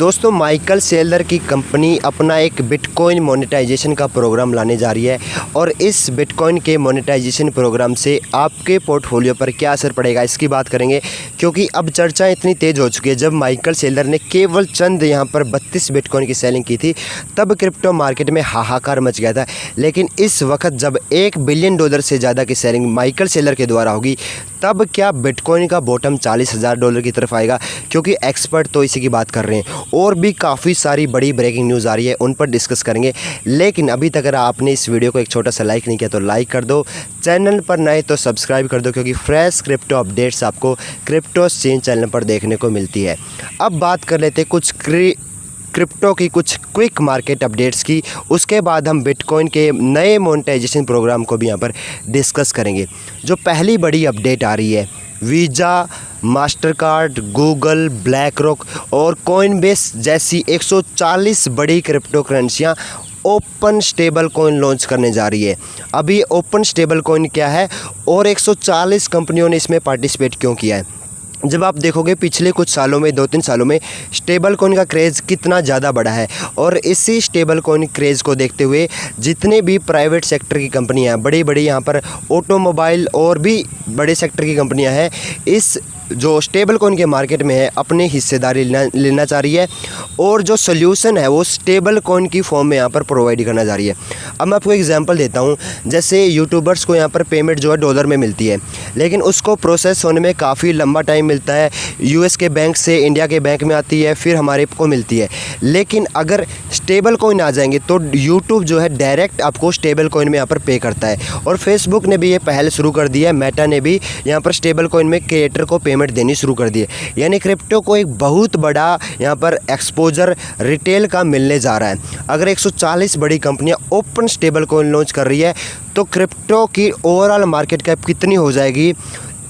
दोस्तों Michael Saylor की company अपना एक बिटकॉइन मोनेटाइजेशन का प्रोग्राम लाने जा रही है और इस बिटकॉइन के मोनेटाइजेशन प्रोग्राम से आपके पोर्टफोलियो पर क्या असर पड़ेगा इसकी बात करेंगे। क्योंकि अब चर्चा इतनी तेज़ हो चुकी है, जब माइकल सेलर ने केवल चंद यहाँ पर 32 बिटकॉइन की सेलिंग की थी तब क्रिप्टो मार्केट में हाहाकार मच गया था। लेकिन इस वक्त जब $1 बिलियन से ज़्यादा की सेलिंग माइकल सेलर के द्वारा होगी तब क्या बिटकॉइन का बॉटम $40,000 की तरफ आएगा, क्योंकि एक्सपर्ट तो इसी की बात कर रहे हैं। और भी काफ़ी सारी बड़ी ब्रेकिंग न्यूज़ आ रही है, उन पर डिस्कस करेंगे। लेकिन अभी तक अगर आपने इस वीडियो को एक छोटा सा लाइक नहीं किया तो लाइक कर दो, चैनल पर नए तो सब्सक्राइब कर दो, क्योंकि फ्रेश क्रिप्टो अपडेट्स आपको क्रिप्टो एक्सचेंज चैनल पर देखने को मिलती है। अब बात कर लेते हैं कुछ क्रिप्टो की कुछ क्विक मार्केट अपडेट्स की, उसके बाद हम बिटकॉइन के नए मोनेटाइजेशन प्रोग्राम को भी यहाँ पर डिस्कस करेंगे। जो पहली बड़ी अपडेट आ रही है, Visa, Mastercard, Google, BlackRock और कॉइनबेस जैसी 140 बड़ी क्रिप्टो करेंसियाँ ओपन स्टेबल कॉइन लॉन्च करने जा रही है। अभी ओपन स्टेबल कॉइन क्या है और 140 कंपनियों ने इसमें पार्टिसिपेट क्यों किया है। जब आप देखोगे पिछले कुछ सालों में 2-3 सालों में स्टेबल कॉइन का क्रेज़ कितना ज़्यादा बढ़ा है, और इसी स्टेबल कॉइन क्रेज़ को देखते हुए जितने भी प्राइवेट सेक्टर की कंपनियां बड़ी बड़ी यहाँ पर ऑटोमोबाइल और भी बड़े सेक्टर की कंपनियां हैं, इस जो स्टेबल कॉइन के मार्केट में है अपनी हिस्सेदारी लेना चाह रही है और जो सोल्यूशन है वो स्टेबल कॉइन की फॉर्म में यहाँ पर प्रोवाइड करना जा रही है। अब मैं आपको एग्जांपल देता हूँ, जैसे यूट्यूबर्स को यहाँ पर पेमेंट जो है डॉलर में मिलती है, लेकिन उसको प्रोसेस होने में काफ़ी लंबा टाइम मिलता है। यूएस के बैंक से इंडिया के बैंक में आती है, फिर हमारे को मिलती है। लेकिन अगर स्टेबल कॉइन आ जाएंगे तो यूट्यूब जो है डायरेक्ट आपको स्टेबल कॉइन में यहाँ पर पे करता है। और फेसबुक ने भी ये पहल शुरू कर दी है, मेटा ने भी यहाँ पर स्टेबल कॉइन में क्रिएटर को पेमेंट देनी शुरू कर दी है। यानी क्रिप्टो को एक बहुत बड़ा यहाँ पर एक्सपोजर रिटेल का मिलने जा रहा है। अगर 140 बड़ी कंपनियां ओपन स्टेबल कॉइन लॉन्च कर रही है तो क्रिप्टो की ओवरऑल मार्केट कैप कितनी हो जाएगी,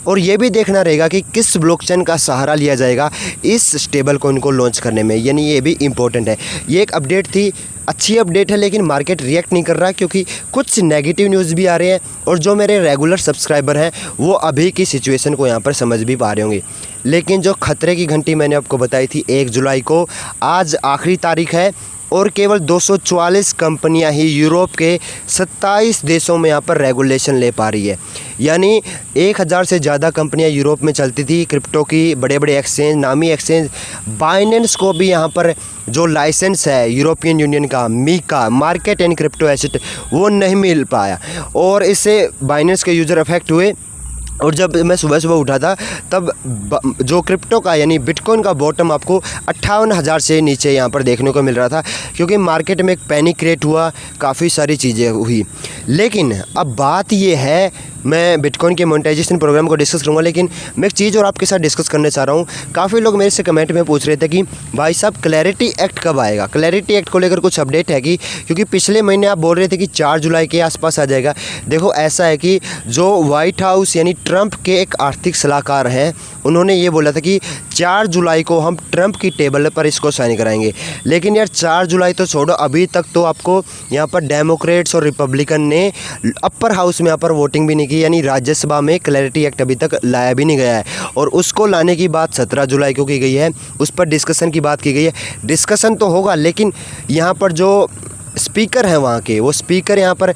और ये भी देखना रहेगा कि किस ब्लॉकचेन का सहारा लिया जाएगा इस स्टेबल कॉइन को लॉन्च करने में। यानी ये भी इम्पोर्टेंट है। ये एक अपडेट थी, अच्छी अपडेट है, लेकिन मार्केट रिएक्ट नहीं कर रहा क्योंकि कुछ नेगेटिव न्यूज़ भी आ रहे हैं। और जो मेरे रेगुलर सब्सक्राइबर हैं वो अभी की सिचुएशन को यहाँ पर समझ भी पा रहे होंगे। लेकिन जो खतरे की घंटी मैंने आपको बताई थी 1 जुलाई को, आज आखिरी तारीख है और केवल 244 कंपनियां ही यूरोप के 27 देशों में यहाँ पर रेगुलेशन ले पा रही है। यानी 1000 से ज़्यादा कंपनियां यूरोप में चलती थी क्रिप्टो की, बड़े बड़े एक्सचेंज, नामी एक्सचेंज। बाइनेंस को भी यहाँ पर जो लाइसेंस है यूरोपियन यूनियन का, MiCA market and crypto asset, वो नहीं मिल पाया और इससे बाइनेंस के यूज़र अफेक्ट हुए। और जब मैं सुबह सुबह उठा था तब जो क्रिप्टो का यानी बिटकॉइन का बॉटम आपको 58,000 से नीचे यहाँ पर देखने को मिल रहा था, क्योंकि मार्केट में एक पैनिक क्रिएट हुआ, काफ़ी सारी चीज़ें हुई। लेकिन अब बात ये है, मैं बिटकॉइन के मोनेटाइजेशन प्रोग्राम को डिस्कस करूँगा, लेकिन मैं एक चीज़ और आपके साथ डिस्कस करना चाह रहा हूँ। काफ़ी लोग मेरे से कमेंट में पूछ रहे थे कि भाई साहब क्लैरिटी एक्ट कब आएगा। क्लैरिटी एक्ट को लेकर कुछ अपडेट है कि, क्योंकि पिछले महीने आप बोल रहे थे कि 4 जुलाई के आसपास आ जाएगा। देखो ऐसा है कि जो वाइट हाउस यानी ट्रंप के एक आर्थिक सलाहकार हैं, उन्होंने ये बोला था कि 4 जुलाई को हम ट्रंप की टेबल पर इसको साइन कराएंगे। लेकिन यार 4 जुलाई तो छोड़ो, अभी तक तो आपको यहाँ पर डेमोक्रेट्स और रिपब्लिकन ने अपर हाउस में यहाँ पर वोटिंग भी नहीं की, यानी राज्यसभा में क्लैरिटी एक्ट अभी तक लाया भी नहीं गया है। और उसको लाने की बात 17 जुलाई को की गई है, उस पर डिस्कशन की बात की गई है। डिस्कशन तो होगा, लेकिन यहाँ पर जो स्पीकर हैं वहाँ के, वो स्पीकर यहाँ पर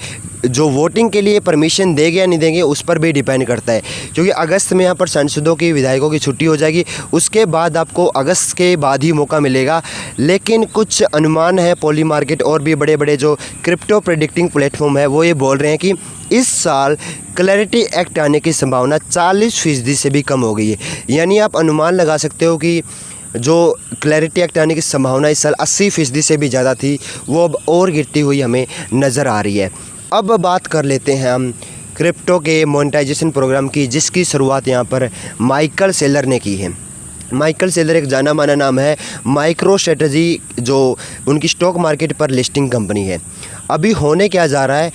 जो वोटिंग के लिए परमिशन देंगे या नहीं देंगे उस पर भी डिपेंड करता है। क्योंकि अगस्त में यहाँ पर सांसदों की, विधायकों की छुट्टी हो जाएगी, उसके बाद आपको अगस्त के बाद ही मौका मिलेगा। लेकिन कुछ अनुमान है, पॉली मार्केट और भी बड़े बड़े जो क्रिप्टो प्रेडिक्टिंग प्लेटफॉर्म है वो ये बोल रहे हैं कि इस साल क्लैरिटी एक्ट आने की संभावना 40% से भी कम हो गई है। यानी आप अनुमान लगा सकते हो कि जो क्लैरिटी एक्ट आने की संभावना इस साल 80% से भी ज़्यादा थी, वो अब और गिरती हुई हमें नज़र आ रही है। अब बात कर लेते हैं हम क्रिप्टो के मोनेटाइजेशन प्रोग्राम की, जिसकी शुरुआत यहाँ पर माइकल सेलर ने की है। माइकल सेलर एक जाना माना नाम है। माइक्रो स्ट्रेटजी जो उनकी स्टॉक मार्केट पर लिस्टिंग कंपनी है। अभी होने क्या जा रहा है,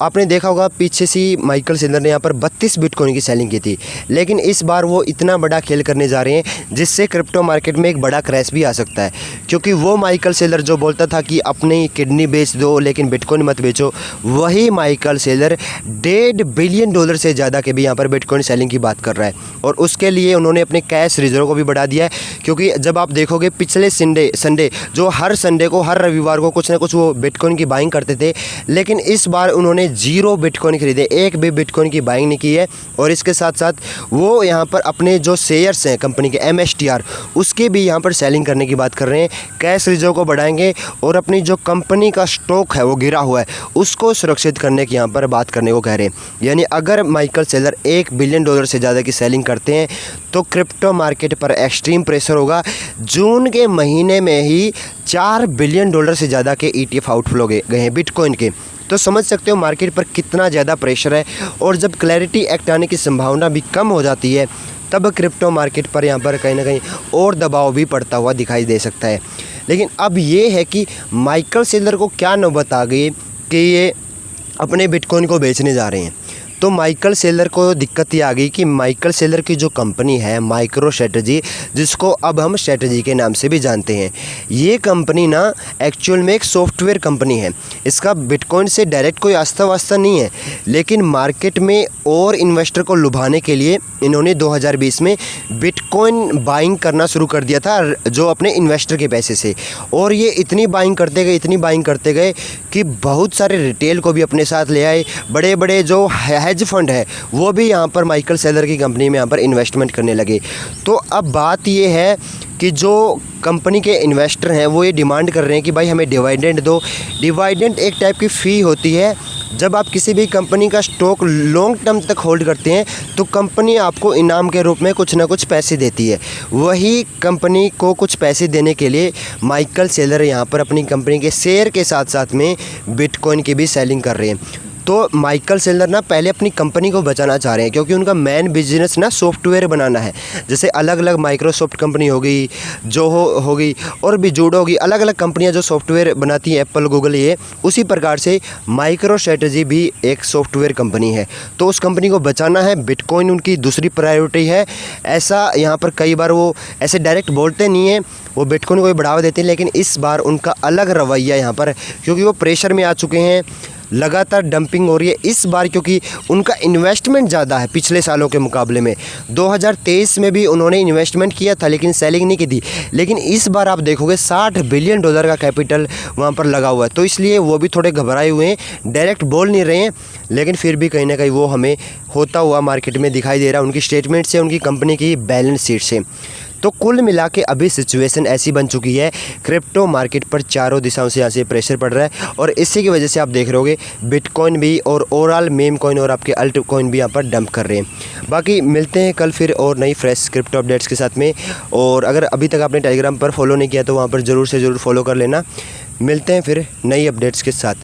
आपने देखा होगा पीछे से माइकल सेलर ने यहाँ पर 32 बिटकॉइन की सेलिंग की थी, लेकिन इस बार वो इतना बड़ा खेल करने जा रहे हैं जिससे क्रिप्टो मार्केट में एक बड़ा क्रैश भी आ सकता है। क्योंकि वो माइकल सेलर जो बोलता था कि अपनी किडनी बेच दो लेकिन बिटकॉइन मत बेचो, वही माइकल सेलर $1.5 बिलियन से ज़्यादा के भी यहाँ पर बिटकॉइन सेलिंग की बात कर रहा है। और उसके लिए उन्होंने अपने कैश रिजर्व को भी बढ़ा दिया है। क्योंकि जब आप देखोगे पिछले संडे जो हर संडे को, हर रविवार को कुछ ना कुछ वो बिटकॉइन की बाइंग करते थे, लेकिन इस बार उन्होंने 0 बिटकॉइन खरीदे, एक भी बिटकॉइन की बाइंग नहीं की है। और इसके साथ साथ वो यहाँ पर अपने जो शेयर्स हैं कंपनी के MSTR, उसके भी यहाँ पर सेलिंग करने की बात कर रहे हैं। कैश रिजर्व को बढ़ाएंगे और अपनी जो कंपनी का स्टॉक है वो गिरा हुआ है उसको सुरक्षित करने की यहाँ पर बात करने को कह रहे हैं। यानी अगर माइकल सेलर $1 बिलियन से ज़्यादा की सेलिंग करते हैं तो क्रिप्टो मार्केट पर एक्सट्रीम प्रेशर होगा। जून के महीने में ही $4 बिलियन से ज़्यादा के ETF आउटफ्लो गए हैं बिटकॉइन के। तो समझ सकते हो मार्केट पर कितना ज़्यादा प्रेशर है। और जब क्लैरिटी एक्ट आने की संभावना भी कम हो जाती है तब क्रिप्टो मार्केट पर यहाँ पर कहीं ना कहीं और दबाव भी पड़ता हुआ दिखाई दे सकता है। लेकिन अब ये है कि माइकल सेलर को क्या नौबत आ गई कि ये अपने बिटकॉइन को बेचने जा रहे हैं। तो माइकल सेलर को दिक्कत ये आ गई कि माइकल सेलर की जो कंपनी है माइक्रो स्ट्रेटजी, जिसको अब हम स्ट्रेटजी के नाम से भी जानते हैं, ये कंपनी ना एक्चुअल में एक सॉफ्टवेयर कंपनी है। इसका बिटकॉइन से डायरेक्ट कोई आस्था वास्ता नहीं है, लेकिन मार्केट में और इन्वेस्टर को लुभाने के लिए इन्होंने 2020 में बिटकॉइन बाइंग करना शुरू कर दिया था, जो अपने इन्वेस्टर के पैसे से। और ये इतनी बाइंग करते गए कि बहुत सारे रिटेल को भी अपने साथ ले आए। बड़े बड़े जो हेज फंड है वो भी यहाँ पर माइकल सेलर की कंपनी में यहाँ पर इन्वेस्टमेंट करने लगे। तो अब बात ये है कि जो कंपनी के इन्वेस्टर हैं वो ये डिमांड कर रहे हैं कि भाई हमें डिविडेंड दो। डिविडेंड एक टाइप की फ़ी होती है। जब आप किसी भी कंपनी का स्टॉक लॉन्ग टर्म तक होल्ड करते हैं तो कंपनी आपको इनाम के रूप में कुछ ना कुछ पैसे देती है। वही कंपनी को कुछ पैसे देने के लिए माइकल सेलर यहाँ पर अपनी कंपनी के शेयर के साथ साथ में बिटकॉइन की भी सेलिंग कर रहे हैं। तो माइकल सेलर ना पहले अपनी कंपनी को बचाना चाह रहे हैं, क्योंकि उनका मेन बिजनेस ना सॉफ्टवेयर बनाना है। जैसे अलग अलग माइक्रोसॉफ्ट कंपनी हो गई, जोहो हो गई और भी जूडो होगी, अलग अलग कंपनियां जो सॉफ्टवेयर बनाती हैं, एप्पल, गूगल, ये उसी प्रकार से माइक्रो स्ट्रेटजी भी एक सॉफ्टवेयर कंपनी है। तो उस कंपनी को बचाना है। बिटकॉइन उनकी दूसरी प्रायोरिटी है। ऐसा यहाँ पर कई बार वो ऐसे डायरेक्ट बोलते नहीं हैं, वो बिटकॉइन को भी बढ़ावा देते हैं, लेकिन इस बार उनका अलग रवैया यहाँ पर, क्योंकि वो प्रेशर में आ चुके हैं, लगातार डंपिंग हो रही है इस बार, क्योंकि उनका इन्वेस्टमेंट ज़्यादा है पिछले सालों के मुकाबले में। 2023 में भी उन्होंने इन्वेस्टमेंट किया था लेकिन सेलिंग नहीं की थी, लेकिन इस बार आप देखोगे $60 बिलियन का कैपिटल वहाँ पर लगा हुआ है। तो इसलिए वो भी थोड़े घबराए हुए हैं, डायरेक्ट बोल नहीं रहे हैं, लेकिन फिर भी कहीं ना कहीं वो हमें होता हुआ मार्केट में दिखाई दे रहा है, उनकी स्टेटमेंट से, उनकी कंपनी की बैलेंस शीट से। तो कुल मिला के अभी सिचुएशन ऐसी बन चुकी है, क्रिप्टो मार्केट पर चारों दिशाओं से यहाँ से प्रेशर पड़ रहा है। और इसी की वजह से आप देख रहे होगे बिटकॉइन भी और ओवरऑल मेम कॉइन और आपके अल्ट कॉइन भी यहाँ पर डंप कर रहे हैं। बाकी मिलते हैं कल फिर और नई फ्रेश क्रिप्टो अपडेट्स के साथ में। और अगर अभी तक आपने टेलीग्राम पर फॉलो नहीं किया तो वहाँ पर ज़रूर से ज़रूर फॉलो कर लेना। मिलते हैं फिर नई अपडेट्स के साथ।